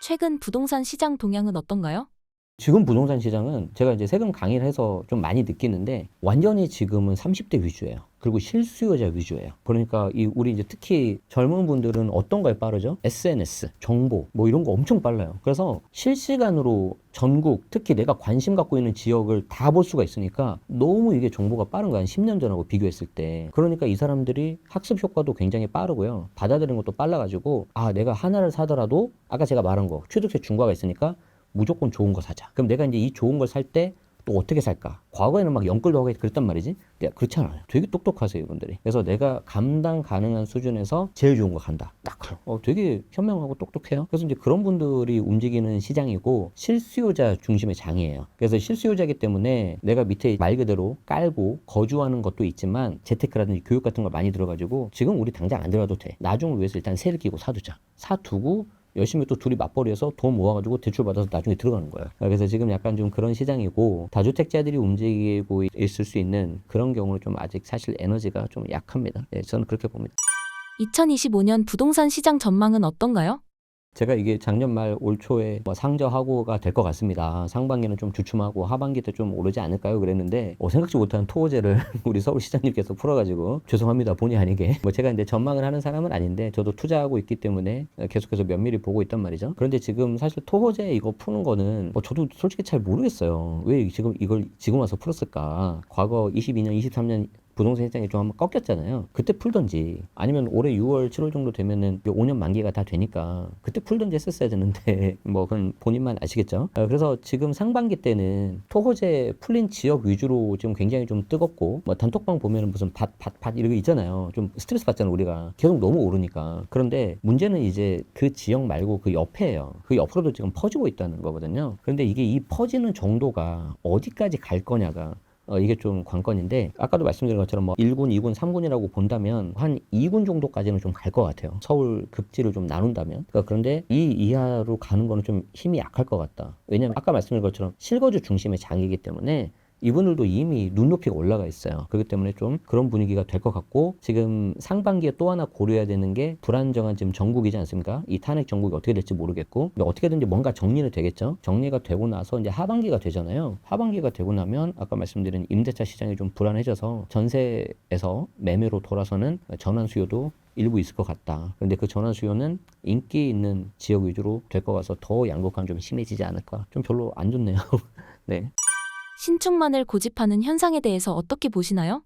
최근 부동산 시장 동향은 어떤가요? 지금 부동산 시장은 제가 이제 세금 강의를 해서 좀 많이 느끼는데 완전히 지금은 30대 위주예요. 그리고 실수요자 위주예요. 그러니까 우리 이제 특히 젊은 분들은 어떤 거에 빠르죠? SNS, 정보 뭐 이런 거 엄청 빨라요. 그래서 실시간으로 전국, 특히 내가 관심 갖고 있는 지역을 다 볼 수가 있으니까 너무 이게 정보가 빠른 거야. 한 10년 전하고 비교했을 때. 그러니까 이 사람들이 학습 효과도 굉장히 빠르고요. 받아들이는 것도 빨라가지고 내가 하나를 사더라도 아까 제가 말한 거 취득세 중과가 있으니까 무조건 좋은 거 사자. 그럼 내가 이제 이 좋은 걸 살 때 또 어떻게 살까? 과거에는 막 연끌도 하고 그랬단 말이지. 근데 그렇지 않아요. 되게 똑똑하세요, 이분들이. 그래서 내가 감당 가능한 수준에서 제일 좋은 거 간다. 딱 되게 현명하고 똑똑해요. 그래서 이제 그런 분들이 움직이는 시장이고 실수요자 중심의 장이에요. 그래서 실수요자이기 때문에 내가 밑에 말 그대로 깔고 거주하는 것도 있지만 재테크라든지 교육 같은 걸 많이 들어가지고 지금 우리 당장 안 들어가도 돼. 나중을 위해서 일단 세를 끼고 사두자. 사두고 열심히 또 둘이 맞벌이해서 돈 모아가지고 대출 받아서 나중에 들어가는 거예요. 그래서 지금 약간 좀 그런 시장이고 다주택자들이 움직이고 있을 수 있는 그런 경우는 좀 아직 사실 에너지가 좀 약합니다. 저는 그렇게 봅니다. 2025년 부동산 시장 전망은 어떤가요? 제가 이게 작년 말 올 초에 상저하고가 될 것 같습니다. 상반기는 좀 주춤하고 하반기 때 좀 오르지 않을까요? 그랬는데 생각지 못한 토호제를 우리 서울시장님께서 풀어가지고 죄송합니다. 본의 아니게 제가 이제 전망을 하는 사람은 아닌데 저도 투자하고 있기 때문에 계속해서 면밀히 보고 있단 말이죠. 그런데 지금 사실 토호제 이거 푸는 거는 저도 솔직히 잘 모르겠어요. 왜 지금 이걸 지금 와서 풀었을까? 과거 22년, 23년 부동산 시장이 좀 한번 꺾였잖아요. 그때 풀던지 아니면 올해 6월, 7월 정도 되면은 5년 만기가 다 되니까 그때 풀던지 했었어야 되는데 뭐 그건 본인만 아시겠죠. 그래서 지금 상반기 때는 토호재 풀린 지역 위주로 지금 굉장히 좀 뜨겁고 뭐 단톡방 보면은 무슨 밭 이런 거 있잖아요. 좀 스트레스 받잖아요, 우리가. 계속 너무 오르니까. 그런데 문제는 이제 그 지역 말고 그 옆에요. 그 옆으로도 지금 퍼지고 있다는 거거든요. 그런데 이게 이 퍼지는 정도가 어디까지 갈 거냐가 이게 좀 관건인데, 아까도 말씀드린 것처럼 뭐 1군, 2군, 3군이라고 본다면 한 2군 정도까지는 좀 갈 것 같아요. 서울 급지를 좀 나눈다면. 그런데 이 이하로 가는 거는 좀 힘이 약할 것 같다. 왜냐면 아까 말씀드린 것처럼 실거주 중심의 장이기 때문에 이분들도 이미 눈높이가 올라가 있어요. 그렇기 때문에 좀 그런 분위기가 될 것 같고, 지금 상반기에 또 하나 고려해야 되는 게 불안정한 지금 전국이지 않습니까? 이 탄핵 전국이 어떻게 될지 모르겠고, 근데 어떻게든지 뭔가 정리는 되겠죠. 정리가 되고 나서 이제 하반기가 되잖아요. 하반기가 되고 나면 아까 말씀드린 임대차 시장이 좀 불안해져서 전세에서 매매로 돌아서는 전환 수요도 일부 있을 것 같다. 그런데 그 전환 수요는 인기 있는 지역 위주로 될 것 같아서 더 양극화는 좀 심해지지 않을까. 좀 별로 안 좋네요. 네. 신축만을 고집하는 현상에 대해서 어떻게 보시나요?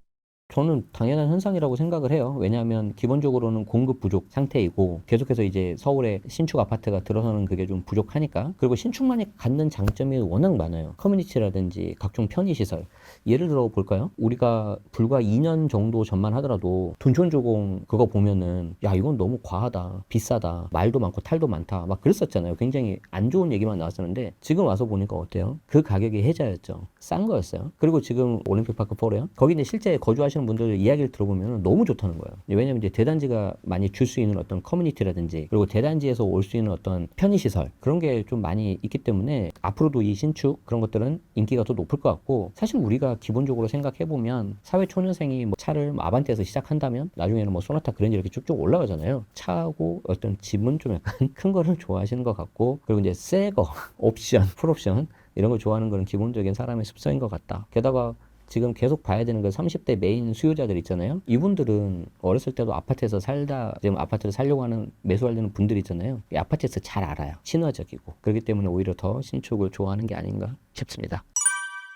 저는 당연한 현상이라고 생각을 해요. 왜냐하면 기본적으로는 공급 부족 상태이고 계속해서 이제 서울에 신축 아파트가 들어서는 그게 좀 부족하니까. 그리고 신축만이 갖는 장점이 워낙 많아요. 커뮤니티라든지 각종 편의시설. 예를 들어 볼까요? 우리가 불과 2년 정도 전만 하더라도 둔촌주공 그거 보면은 야, 이건 너무 과하다, 비싸다, 말도 많고 탈도 많다 막 그랬었잖아요. 굉장히 안 좋은 얘기만 나왔었는데 지금 와서 보니까 어때요? 그 가격이 혜자였죠. 싼 거였어요. 그리고 지금 올림픽파크 포레요. 거기 이제 실제 거주하시는 분들 이야기를 들어보면 너무 좋다는 거예요. 왜냐면 이제 대단지가 많이 줄 수 있는 어떤 커뮤니티라든지, 그리고 대단지에서 올 수 있는 어떤 편의시설, 그런 게 좀 많이 있기 때문에 앞으로도 이 신축 그런 것들은 인기가 더 높을 것 같고, 사실 우리가 기본적으로 생각해보면 사회초년생이 뭐 차를 뭐 아반떼에서 시작한다면 나중에는 뭐 소나타 그랜저 이렇게 쭉쭉 올라가잖아요. 차하고 어떤 집은 좀 약간 큰 거를 좋아하시는 것 같고, 그리고 이제 새 거, 옵션, 풀옵션 이런 걸 좋아하는 거는 기본적인 사람의 습성인 것 같다. 게다가 지금 계속 봐야 되는 그 30대 메인 수요자들 있잖아요. 이분들은 어렸을 때도 아파트에서 살다 지금 아파트를 살려고 하는 매수하려는 분들 있잖아요. 이 아파트에서 잘 알아요. 친화적이고. 그렇기 때문에 오히려 더 신축을 좋아하는 게 아닌가 싶습니다.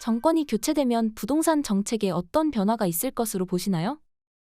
정권이 교체되면 부동산 정책에 어떤 변화가 있을 것으로 보시나요?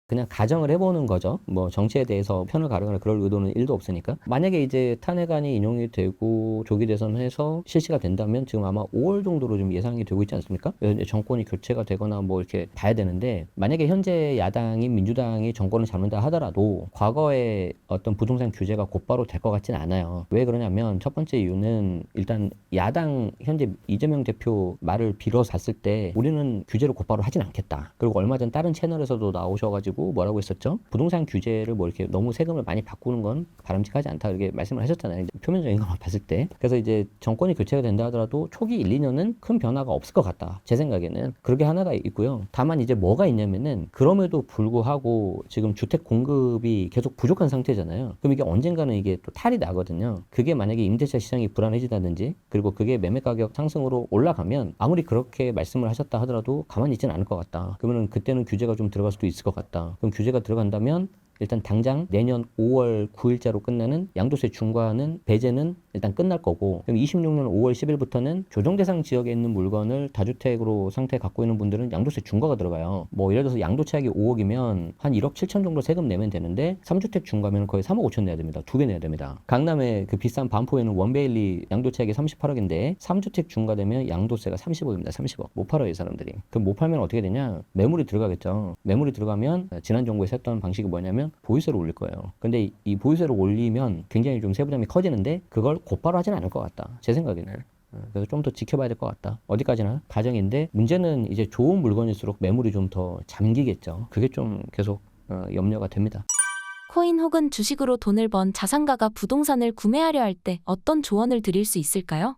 그냥 가정을 해보는 거죠. 뭐 정치에 대해서 편을 가르거나 그럴 의도는 1도 없으니까. 만약에 이제 탄핵안이 인용이 되고 조기 대선해서 실시가 된다면 지금 아마 5월 정도로 좀 예상이 되고 있지 않습니까? 그래서 이제 정권이 교체가 되거나 뭐 이렇게 봐야 되는데, 만약에 현재 야당인 민주당이 정권을 잡는다 하더라도 과거에 어떤 부동산 규제가 곧바로 될 것 같지는 않아요. 왜 그러냐면 첫 번째 이유는 일단 야당 현재 이재명 대표 말을 빌어 샀을 때 우리는 규제를 곧바로 하진 않겠다. 그리고 얼마 전 다른 채널에서도 나오셔가지고 뭐라고 했었죠? 부동산 규제를 뭐 이렇게 너무 세금을 많이 바꾸는 건 바람직하지 않다 이렇게 말씀을 하셨잖아요. 이제 표면적인 것만 봤을 때. 그래서 이제 정권이 교체가 된다 하더라도 초기 1, 2년은 큰 변화가 없을 것 같다. 제 생각에는 그렇게 하나가 있고요. 다만 이제 뭐가 있냐면은 그럼에도 불구하고 지금 주택 공급이 계속 부족한 상태잖아요. 그럼 이게 언젠가는 이게 또 탈이 나거든요. 그게 만약에 임대차 시장이 불안해지다든지, 그리고 그게 매매 가격 상승으로 올라가면 아무리 그렇게 말씀을 하셨다 하더라도 가만히 있지는 않을 것 같다. 그러면 그때는 규제가 좀 들어갈 수도 있을 것 같다. 그럼 규제가 들어간다면 일단 당장 내년 5월 9일자로 끝나는 양도세 중과는 배제는 일단 끝날 거고, 그럼 26년 5월 10일부터는 조정 대상 지역에 있는 물건을 다주택으로 상태 갖고 있는 분들은 양도세 중과가 들어가요. 뭐 예를 들어서 양도차익이 5억이면 한 1억 7천 정도 세금 내면 되는데 3주택 중과면 거의 3억 5천 내야 됩니다. 2배 내야 됩니다. 강남의 그 비싼 반포에는 원베일리 양도차익이 38억인데 3주택 중과되면 양도세가 30억입니다. 30억. 못 팔아요, 이 사람들이. 그럼 못 팔면 어떻게 되냐? 매물이 들어가겠죠. 매물이 들어가면 지난 정부에서 했던 방식이 뭐냐면 보유세를 올릴 거예요. 근데 이 보유세를 올리면 굉장히 좀 세부담이 커지는데 그걸 곧바로 하진 않을 것 같다. 제 생각에는. 그래서 좀 더 지켜봐야 될 것 같다. 어디까지나 가정인데, 문제는 이제 좋은 물건일수록 매물이 좀 더 잠기겠죠. 그게 좀 계속 염려가 됩니다. 코인 혹은 주식으로 돈을 번 자산가가 부동산을 구매하려 할 때 어떤 조언을 드릴 수 있을까요?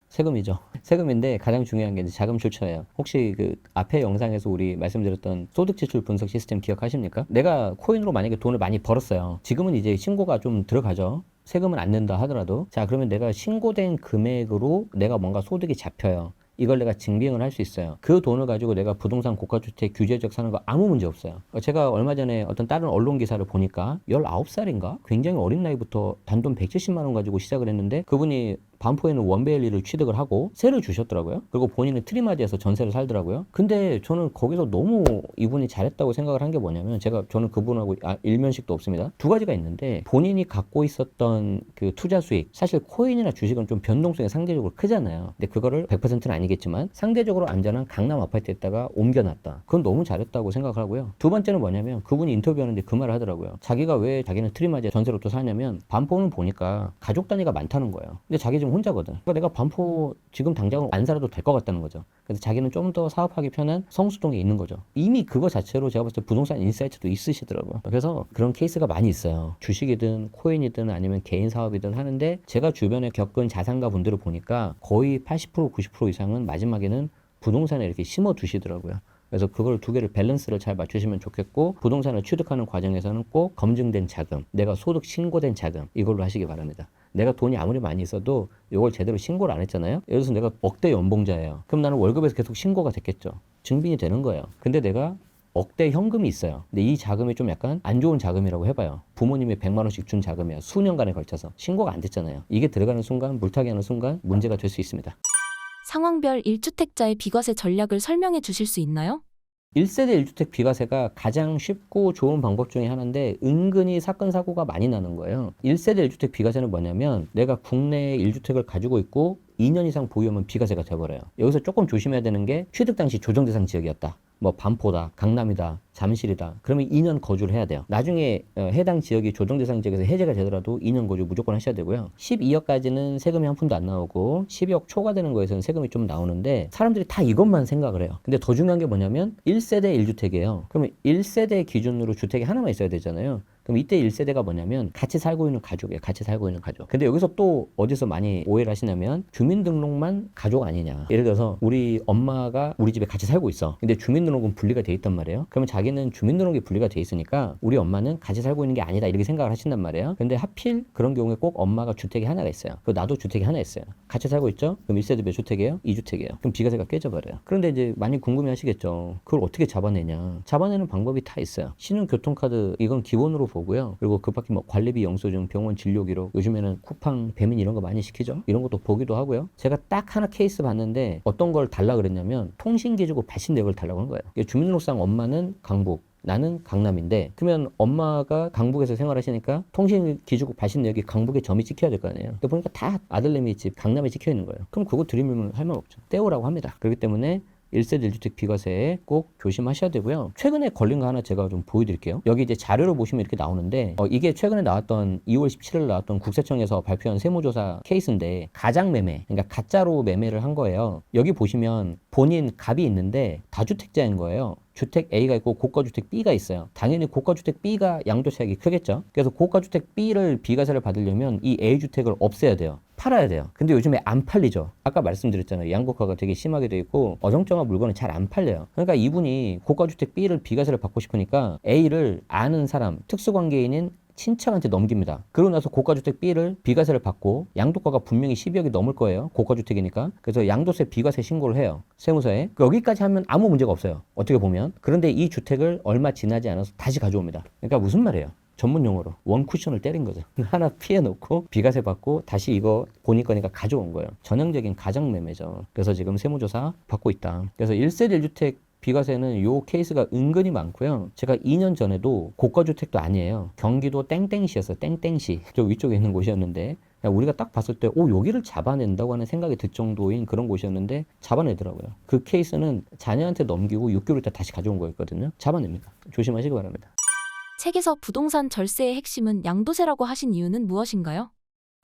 세금이죠. 세금인데 가장 중요한 게 이제 자금 출처예요. 혹시 그 앞에 영상에서 우리 말씀드렸던 소득 지출 분석 시스템 기억하십니까? 내가 코인으로 만약에 돈을 많이 벌었어요. 지금은 이제 신고가 좀 들어가죠. 세금은 안 낸다 하더라도. 자, 그러면 내가 신고된 금액으로 내가 뭔가 소득이 잡혀요. 이걸 내가 증빙을 할 수 있어요. 그 돈을 가지고 내가 부동산 고가주택 규제적 사는 거 아무 문제 없어요. 제가 얼마 전에 어떤 다른 언론 기사를 보니까 19살인가? 굉장히 어린 나이부터 단돈 170만 원 가지고 시작을 했는데 그분이 반포에 있는 원베일리를 취득을 하고 세를 주셨더라고요. 그리고 본인은 트리마디에서 전세를 살더라고요. 근데 저는 거기서 너무 이분이 잘했다고 생각을 한 게 뭐냐면 저는 그분하고 일면식도 없습니다. 두 가지가 있는데 본인이 갖고 있었던 그 투자 수익, 사실 코인이나 주식은 좀 변동성이 상대적으로 크잖아요. 근데 그거를 100%는 아니겠지만 상대적으로 안전한 강남 아파트에다가 옮겨놨다. 그건 너무 잘했다고 생각을 하고요. 두 번째는 뭐냐면 그분이 인터뷰하는데 그 말을 하더라고요. 자기가 왜 자기는 트리마디에 전세로 또 사냐면 반포는 보니까 가족 단위가 많다는 거예요. 근데 자기 지금 혼자거든. 그러니까 내가 반포 지금 당장은 안 살아도 될 것 같다는 거죠. 그래서 자기는 좀 더 사업하기 편한 성수동에 있는 거죠. 이미 그거 자체로 제가 봤을 때 부동산 인사이트도 있으시더라고요. 그래서 그런 케이스가 많이 있어요. 주식이든 코인이든 아니면 개인 사업이든 하는데 제가 주변에 겪은 자산가 분들을 보니까 거의 80% 90% 이상은 마지막에는 부동산에 이렇게 심어 두시더라고요. 그래서 그걸 두 개를 밸런스를 잘 맞추시면 좋겠고, 부동산을 취득하는 과정에서는 꼭 검증된 자금, 내가 소득 신고된 자금, 이걸로 하시기 바랍니다. 내가 돈이 아무리 많이 있어도 이걸 제대로 신고를 안 했잖아요. 예를 들어서 내가 억대 연봉자예요. 그럼 나는 월급에서 계속 신고가 됐겠죠. 증빙이 되는 거예요. 근데 내가 억대 현금이 있어요. 근데 이 자금이 좀 약간 안 좋은 자금이라고 해봐요. 부모님이 100만 원씩 준 자금이야. 수년간에 걸쳐서 신고가 안 됐잖아요. 이게 들어가는 순간, 물타기 하는 순간 문제가 될 수 있습니다. 상황별 1주택자의 비과세 전략을 설명해 주실 수 있나요? 1세대 1주택 비과세가 가장 쉽고 좋은 방법 중에 하나인데 은근히 사건 사고가 많이 나는 거예요. 1세대 1주택 비과세는 뭐냐면 내가 국내에 1주택을 가지고 있고 2년 이상 보유하면 비과세가 돼버려요. 여기서 조금 조심해야 되는 게 취득 당시 조정대상 지역이었다. 뭐 반포다, 강남이다, 잠실이다. 그러면 2년 거주를 해야 돼요. 나중에 해당 지역이 조정대상 지역에서 해제가 되더라도 2년 거주 무조건 하셔야 되고요. 12억까지는 세금이 한 푼도 안 나오고 12억 초과되는 거에서는 세금이 좀 나오는데 사람들이 다 이것만 생각을 해요. 근데 더 중요한 게 뭐냐면 1세대 1주택이에요. 그러면 1세대 기준으로 주택이 하나만 있어야 되잖아요. 그럼 이때 1세대가 뭐냐면 같이 살고 있는 가족이에요. 같이 살고 있는 가족. 근데 여기서 또 어디서 많이 오해를 하시냐면 주민등록만 가족 아니냐. 예를 들어서 우리 엄마가 우리 집에 같이 살고 있어. 근데 주민등록은 분리가 돼 있단 말이에요. 그러면 자기는 주민등록이 분리가 돼 있으니까 우리 엄마는 같이 살고 있는 게 아니다. 이렇게 생각을 하신단 말이에요. 근데 하필 그런 경우에 꼭 엄마가 주택이 하나가 있어요. 그리고 나도 주택이 하나 있어요. 같이 살고 있죠? 그럼 1세대 몇 주택이에요? 2주택이에요. 그럼 비과세가 깨져버려요. 그런데 이제 많이 궁금해 하시겠죠. 그걸 어떻게 잡아내냐. 잡아내는 방법이 다 있어요. 신용교통카드 이건 기본으로 보고요. 그리고 그 밖에 뭐 관리비 영수증, 병원 진료 기록, 요즘에는 쿠팡, 배민 이런 거 많이 시키죠. 이런 것도 보기도 하고요. 제가 딱 하나 케이스 봤는데 어떤 걸 달라 그랬냐면 통신기 주고 발신 내역을 달라고 한 거예요. 주민등록상 엄마는 강북, 나는 강남인데 그러면 엄마가 강북에서 생활하시니까 통신 기주국 발신 내역이 강북에 점이 찍혀야 될 거 아니에요. 근데 보니까 다 아들내미 집 강남에 찍혀 있는 거예요. 그럼 그거 들이밀면 할 말 없죠. 떼오라고 합니다. 그렇기 때문에 1세대 1주택 비과세에 꼭 조심하셔야 되고요. 최근에 걸린 거 하나 제가 좀 보여드릴게요. 여기 이제 자료를 보시면 이렇게 나오는데 이게 최근에 나왔던 2월 17일 나왔던 국세청에서 발표한 세무조사 케이스인데 가장매매, 그러니까 가짜로 매매를 한 거예요. 여기 보시면 본인 갑이 있는데 다주택자인 거예요. 주택 A가 있고 고가주택 B가 있어요. 당연히 고가주택 B가 양도세액이 크겠죠. 그래서 고가주택 B를 비과세를 받으려면 이 A주택을 없애야 돼요. 팔아야 돼요. 근데 요즘에 안 팔리죠. 아까 말씀드렸잖아요. 양극화가 되게 심하게 돼 있고 어정쩡한 물건이 잘 안 팔려요. 그러니까 이분이 고가주택 B를 비과세를 받고 싶으니까 A를 아는 사람, 특수관계인인 친척한테 넘깁니다. 그러고 나서 고가주택 B를 비과세를 받고 양도가가 분명히 12억이 넘을 거예요. 고가주택이니까. 그래서 양도세 비과세 신고를 해요. 세무서에. 여기까지 하면 아무 문제가 없어요. 어떻게 보면. 그런데 이 주택을 얼마 지나지 않아서 다시 가져옵니다. 그러니까 무슨 말이에요? 전문 용어로 원 쿠션을 때린 거죠. 하나 피해 놓고 비과세 받고 다시 이거 본인 거니까 가져온 거예요. 전형적인 가정매매죠. 그래서 지금 세무조사 받고 있다. 그래서 1세대 1주택 비과세는 요 케이스가 은근히 많고요. 제가 2년 전에도 고가주택도 아니에요. 경기도 땡땡시였어요. 땡땡시. 저 위쪽에 있는 곳이었는데 우리가 딱 봤을 때 여기를 잡아낸다고 하는 생각이 들 정도인 그런 곳이었는데 잡아내더라고요. 그 케이스는 자녀한테 넘기고 6개월 있다 다시 가져온 거였거든요. 잡아냅니다. 조심하시기 바랍니다. 책에서 부동산 절세의 핵심은 양도세라고 하신 이유는 무엇인가요?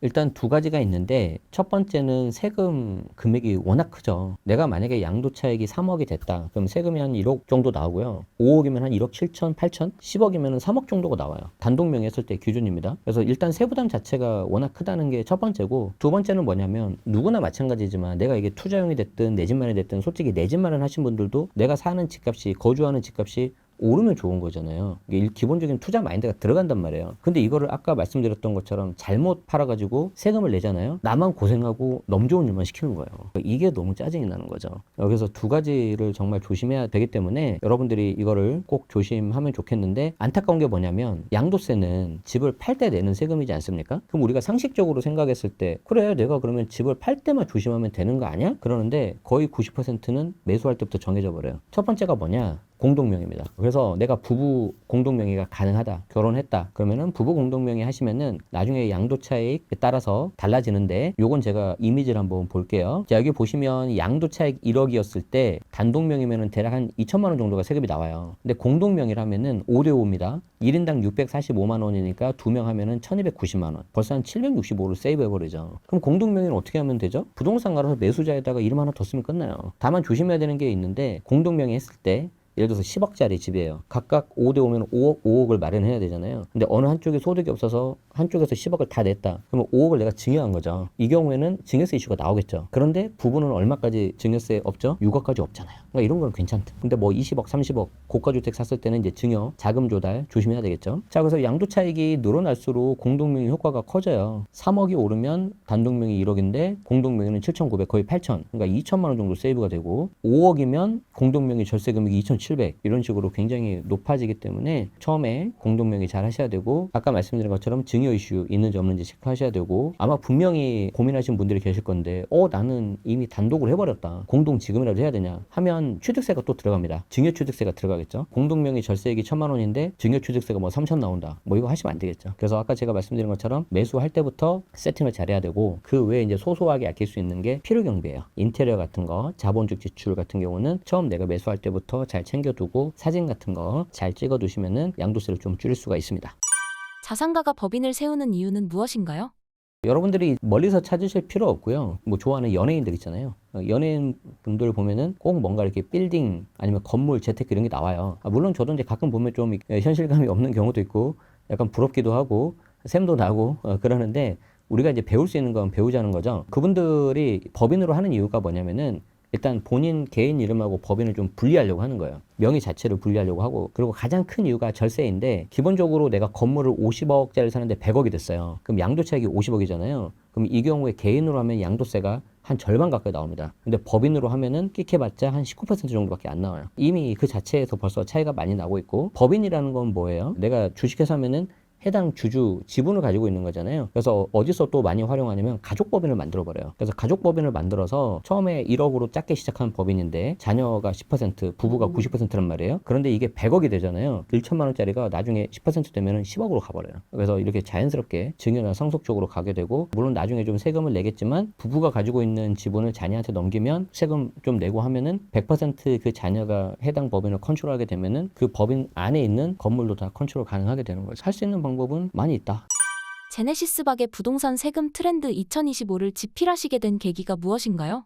일단 두 가지가 있는데 첫 번째는 세금 금액이 워낙 크죠. 내가 만약에 양도차익이 3억이 됐다. 그럼 세금이 한 1억 정도 나오고요. 5억이면 한 1억 7천, 8천, 10억이면 3억 정도가 나와요. 단독명의 했을 때 기준입니다. 그래서 일단 세부담 자체가 워낙 크다는 게 첫 번째고 두 번째는 뭐냐면 누구나 마찬가지지만 내가 이게 투자용이 됐든 내 집 마련이 됐든 솔직히 내 집 마련 하신 분들도 내가 사는 집값이 거주하는 집값이 오르면 좋은 거잖아요. 이게 기본적인 투자 마인드가 들어간단 말이에요. 근데 이거를 아까 말씀드렸던 것처럼 잘못 팔아가지고 세금을 내잖아요. 나만 고생하고 너무 좋은 일만 시키는 거예요. 이게 너무 짜증이 나는 거죠. 그래서 두 가지를 정말 조심해야 되기 때문에 여러분들이 이거를 꼭 조심하면 좋겠는데, 안타까운 게 뭐냐면 양도세는 집을 팔 때 내는 세금이지 않습니까? 그럼 우리가 상식적으로 생각했을 때 그래 내가 그러면 집을 팔 때만 조심하면 되는 거 아니야? 그러는데 거의 90%는 매수할 때부터 정해져 버려요. 첫 번째가 뭐냐? 공동명의입니다. 그래서 내가 부부 공동명의가 가능하다, 결혼했다 그러면은 부부 공동명의 하시면은 나중에 양도차익에 따라서 달라지는데, 요건 제가 이미지를 한번 볼게요. 자, 여기 보시면 양도차익 1억이었을 때 단독명의면은 대략 한 2천만 원 정도가 세금이 나와요. 근데 공동명의라면은 5대5입니다. 1인당 645만 원이니까 2명 하면은 1290만 원. 벌써 한 765를 세이브 해버리죠. 그럼 공동명의는 어떻게 하면 되죠? 부동산 갈아서 매수자에다가 이름 하나 더 쓰면 끝나요. 다만 조심해야 되는 게 있는데, 공동명의 했을 때 예를 들어서 10억짜리 집이에요. 각각 5대5면 5억, 5억을 마련해야 되잖아요. 근데 어느 한쪽에 소득이 없어서 한쪽에서 10억을 다 냈다. 그러면 5억을 내가 증여한 거죠. 이 경우에는 증여세 이슈가 나오겠죠. 그런데 부부는 얼마까지 증여세 없죠? 6억까지 없잖아요. 그러니까 이런 건 괜찮다. 근데 뭐 20억, 30억 고가주택 샀을 때는 이제 증여, 자금 조달 조심해야 되겠죠. 자, 그래서 양도차익이 늘어날수록 공동명의 효과가 커져요. 3억이 오르면 단독명의 1억인데 공동명의는 7,900, 거의 8,000. 그러니까 2천만 원 정도 세이브가 되고, 5억이면 공동명의 절세금액이 2,700 이런 식으로 굉장히 높아지기 때문에 처음에 공동명의 잘 하셔야 되고, 아까 말씀드린 것처럼 증여 이슈 있는지 없는지 체크하셔야 되고, 아마 분명히 고민하시는 분들이 계실 건데 나는 이미 단독을 해버렸다, 공동 지금이라도 해야 되냐 하면 취득세가 또 들어갑니다. 증여 취득세가 들어가겠죠. 공동명의 절세액이 1,000만 원인데 증여 취득세가 뭐 3,000 나온다, 뭐 이거 하시면 안 되겠죠. 그래서 아까 제가 말씀드린 것처럼 매수할 때부터 세팅을 잘해야 되고, 그 외에 이제 소소하게 아낄 수 있는 게 필요 경비예요. 인테리어 같은 거, 자본적 지출 같은 경우는 처음 내가 매수할 때부터 잘 챙겨두고 사진 같은 거 잘 찍어두시면은 양도세를 좀 줄일 수가 있습니다. 자산가가 법인을 세우는 이유는 무엇인가요? 여러분들이 멀리서 찾으실 필요 없고요. 뭐 좋아하는 연예인들 있잖아요. 연예인 분들 보면은 꼭 뭔가 이렇게 빌딩 아니면 건물, 재테크 이런 게 나와요. 물론 저도 이제 가끔 보면 좀 현실감이 없는 경우도 있고 약간 부럽기도 하고 샘도 나고 그러는데, 우리가 이제 배울 수 있는 건 배우자는 거죠. 그분들이 법인으로 하는 이유가 뭐냐면은 일단 본인 개인 이름하고 법인을 좀 분리하려고 하는 거예요. 명의 자체를 분리하려고 하고, 그리고 가장 큰 이유가 절세인데, 기본적으로 내가 건물을 50억짜리 사는데 100억이 됐어요. 그럼 양도차익이 50억이잖아요. 그럼 이 경우에 개인으로 하면 양도세가 한 절반 가까이 나옵니다. 근데 법인으로 하면은 끽해봤자 한 19% 정도밖에 안 나와요. 이미 그 자체에서 벌써 차이가 많이 나고 있고, 법인이라는 건 뭐예요? 내가 주식회사 하면은 해당 주주 지분을 가지고 있는 거잖아요. 그래서 어디서 또 많이 활용하냐면 가족법인을 만들어 버려요. 그래서 가족법인을 만들어서 처음에 1억으로 작게 시작한 법인인데 자녀가 10%, 부부가 90%란 말이에요. 그런데 이게 100억이 되잖아요. 1천만 원짜리가 나중에 10% 되면 10억으로 가버려요. 그래서 이렇게 자연스럽게 증여나 상속적으로 가게 되고, 물론 나중에 좀 세금을 내겠지만 부부가 가지고 있는 지분을 자녀한테 넘기면 세금 좀 내고 하면은 100% 그 자녀가 해당 법인을 컨트롤하게 되면은 그 법인 안에 있는 건물도 다 컨트롤 가능하게 되는 거죠. 할 수 있는 방법은 많이 있다. 제네시스박의 부동산 세금 트렌드 2025를 집필하시게 된 계기가 무엇인가요?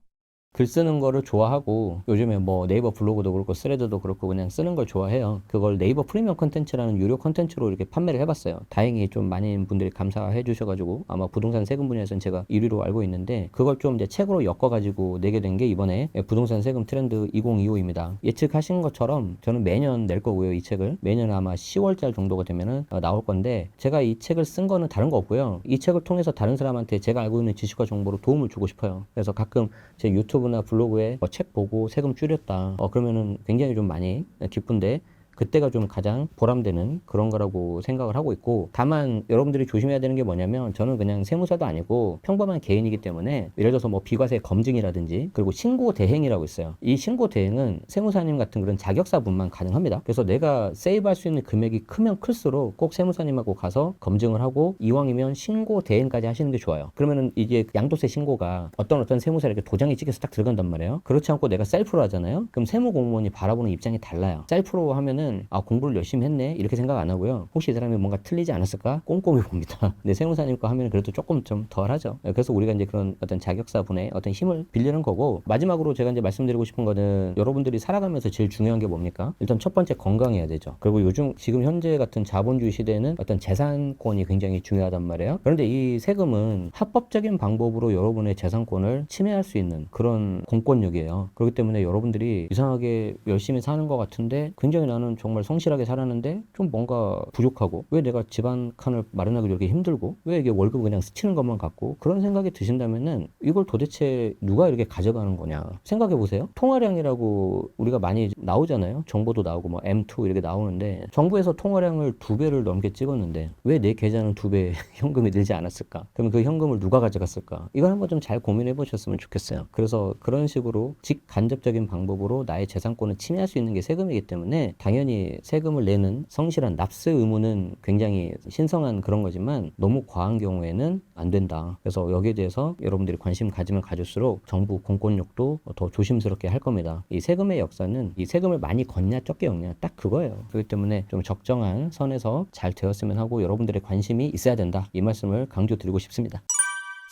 글 쓰는 거를 좋아하고, 요즘에 뭐 네이버 블로그도 그렇고 스레드도 그렇고 그냥 쓰는 걸 좋아해요. 그걸 네이버 프리미엄 컨텐츠라는 유료 컨텐츠로 이렇게 판매를 해봤어요. 다행히 좀 많은 분들이 감사해 주셔가지고 아마 부동산 세금 분야에서는 제가 1위로 알고 있는데, 그걸 좀 이제 책으로 엮어가지고 내게 된 게 이번에 부동산 세금 트렌드 2025입니다. 예측하신 것처럼 저는 매년 낼 거고요. 이 책을 매년 아마 10월달 정도가 되면은 나올 건데, 제가 이 책을 쓴 거는 다른 거 없고요. 이 책을 통해서 다른 사람한테 제가 알고 있는 지식과 정보로 도움을 주고 싶어요. 그래서 가끔 제 유튜브나 블로그에 책 보고 세금 줄였다 그러면은 굉장히 좀 많이 기쁜데, 그때가 좀 가장 보람되는 그런 거라고 생각을 하고 있고, 다만 여러분들이 조심해야 되는 게 뭐냐면, 저는 그냥 세무사도 아니고 평범한 개인이기 때문에 예를 들어서 뭐 비과세 검증이라든지, 그리고 신고 대행이라고 있어요. 이 신고 대행은 세무사님 같은 그런 자격사분만 가능합니다. 그래서 내가 세이브할 수 있는 금액이 크면 클수록 꼭 세무사님하고 가서 검증을 하고, 이왕이면 신고 대행까지 하시는 게 좋아요. 그러면은 이제 양도세 신고가 어떤 세무사에게 도장이 찍혀서 딱 들어간단 말이에요. 그렇지 않고 내가 셀프로 하잖아요. 그럼 세무공무원이 바라보는 입장이 달라요. 셀프로 하면은 공부를 열심히 했네 이렇게 생각 안 하고요. 혹시 이 사람이 뭔가 틀리지 않았을까 꼼꼼히 봅니다. 근데 세무사님 거 하면 그래도 조금 좀 덜 하죠. 그래서 우리가 이제 그런 어떤 자격사분의 어떤 힘을 빌리는 거고, 마지막으로 제가 이제 말씀드리고 싶은 거는, 여러분들이 살아가면서 제일 중요한 게 뭡니까? 일단 첫 번째 건강해야 되죠. 그리고 요즘 지금 현재 같은 자본주의 시대에는 어떤 재산권이 굉장히 중요하단 말이에요. 그런데 이 세금은 합법적인 방법으로 여러분의 재산권을 침해할 수 있는 그런 공권력이에요. 그렇기 때문에 여러분들이 이상하게 열심히 사는 것 같은데 굉장히 나는 나는 정말 성실하게 살았는데 좀 뭔가 부족하고 왜 내가 집안 칸을 마련하기 이렇게 힘들고 왜 이게 월급 그냥 스치는 것만 같고 그런 생각이 드신다면은 이걸 도대체 누가 이렇게 가져가는 거냐 생각해 보세요. 통화량이라고 우리가 많이 나오잖아요. 정보도 나오고 뭐 M2 이렇게 나오는데 정부에서 통화량을 2배를 넘게 찍었는데 왜 내 계좌는 2배 현금이 늘지 않았을까? 그럼 그 현금을 누가 가져갔을까? 이걸 한번 좀 잘 고민해 보셨으면 좋겠어요. 그래서 그런 식으로 직간접적인 방법으로 나의 재산권을 침해할 수 있는 게 세금이기 때문에 당연히 세금을 내는 성실한 납세 의무는 굉장히 신성한 그런 거지만 너무 과한 경우에는 안 된다. 그래서 여기에 대해서 여러분들이 관심 가지면 가질수록 정부 공권력도 더 조심스럽게 할 겁니다. 이 세금의 역사는 이 세금을 많이 걷냐 적게 걷냐 딱 그거예요. 그렇기 때문에 좀 적정한 선에서 잘 되었으면 하고 여러분들의 관심이 있어야 된다. 이 말씀을 강조드리고 싶습니다.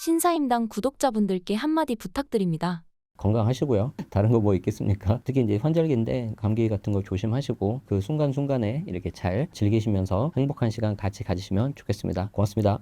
신사임당 구독자분들께 한마디 부탁드립니다. 건강하시고요. 다른 거 뭐 있겠습니까? 특히 이제 환절기인데 감기 같은 거 조심하시고 그 순간순간에 이렇게 잘 즐기시면서 행복한 시간 같이 가지시면 좋겠습니다. 고맙습니다.